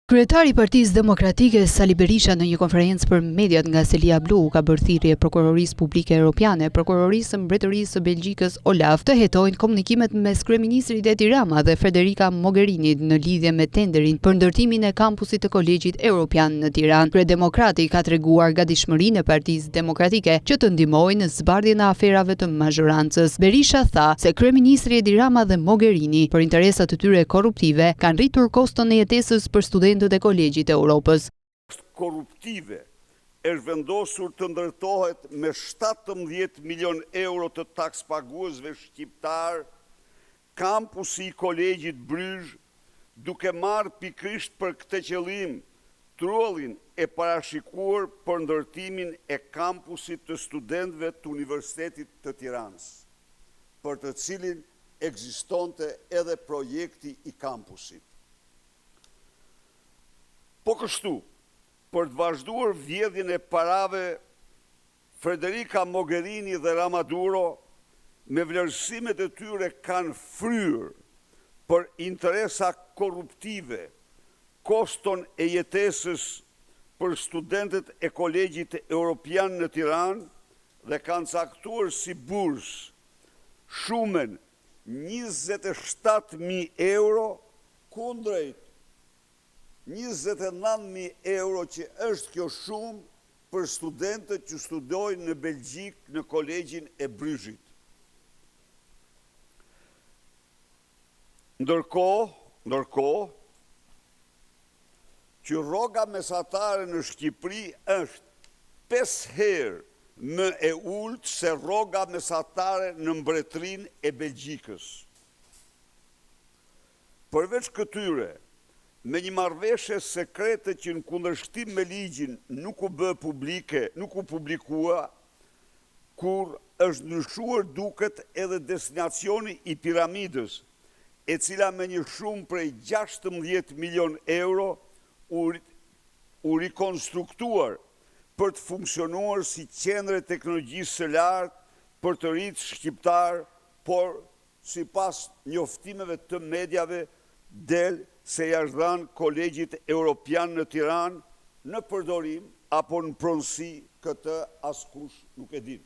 Kryetari i Partisë Demokratike Sali Berisha në një konferencë për mediat nga Selia Blu ka bërë thirrje Prokurorisë Publike Europiane, Prokurorisë së Mbretërisë së Belgjikës Olaf të hetojnë komunikimet mes kryeministrit Edi Rama dhe Federica Mogherini në lidhje me tenderin për ndërtimin e kampusit të Kolegjit Europian në Tiranë. Kryedemokrati ka treguar gatishmërinë e Partisë Demokratike që të ndihmojë në zbardhjen e aferave të mazhorancës. Berisha tha se kryeministri Edi Rama dhe Mogherini për interesat e tyre korruptive kanë rritur koston e jetesës për studentët e Kolegjit e Europës. Korruptive është vendosur të ndërtohet me 17 milion euro të takspaguesve shqiptar kampusi i Kolegjit Bryzh, duke marrë pikërisht për këtë qëllim trullin e parashikuar për ndërtimin e kampusit të studentëve të Universitetit të Tiranës, për të cilin ekzistonte edhe projekti i kampusit. Po kështu, për të vazhduar vjedhjen e parave, Federica Mogherini dhe Ramaduro me vlerësimet e tyre kanë fryrë për interesa korruptive koston e jetesës për studentët e Kolegjit Europian në Tiranë dhe kanë caktuar si bursë shumën 27.000 euro kundrejt 29.000 euro që është kjo shumë për studentët që studojnë në Belgjik në Kolegjin e Bryzhit. Ndërkohë që rroga mesatare në Shqipëri është 5 herë më e ulët se rroga mesatare në Mbretërinë e Belgjikës. Përveç këtyre, me një marrëveshje sekrete që në kundërshtim me ligjin nuk u bë publike, nuk u publikua, kur është ndryshuar duket edhe destinacioni i piramidës, e cila me një shumë prej 16 milion euro u rikonstruktuar për të funksionuar si qendre teknologjisë së lartë për të rritë shqiptar, por sipas njoftimeve të mediave del se jashtë dhënë Kolegjit Europian në Tiranë në përdorim apo në pronësi, këtë askush nuk e din.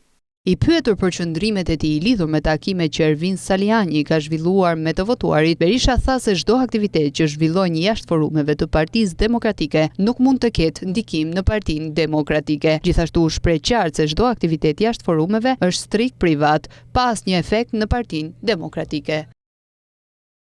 I pyetur për qëndrimet e tij lidhur me takimet që Ervin Saliani ka zhvilluar me të votuarit, Berisha tha se çdo aktivitet që zhvillojnë jashtë forumeve të Partisë Demokratike nuk mund të ketë ndikim në Partinë Demokratike. Gjithashtu shpreh qartë se çdo aktivitet jashtë forumeve është strikt privat, pa asnjë efekt në Partinë Demokratike.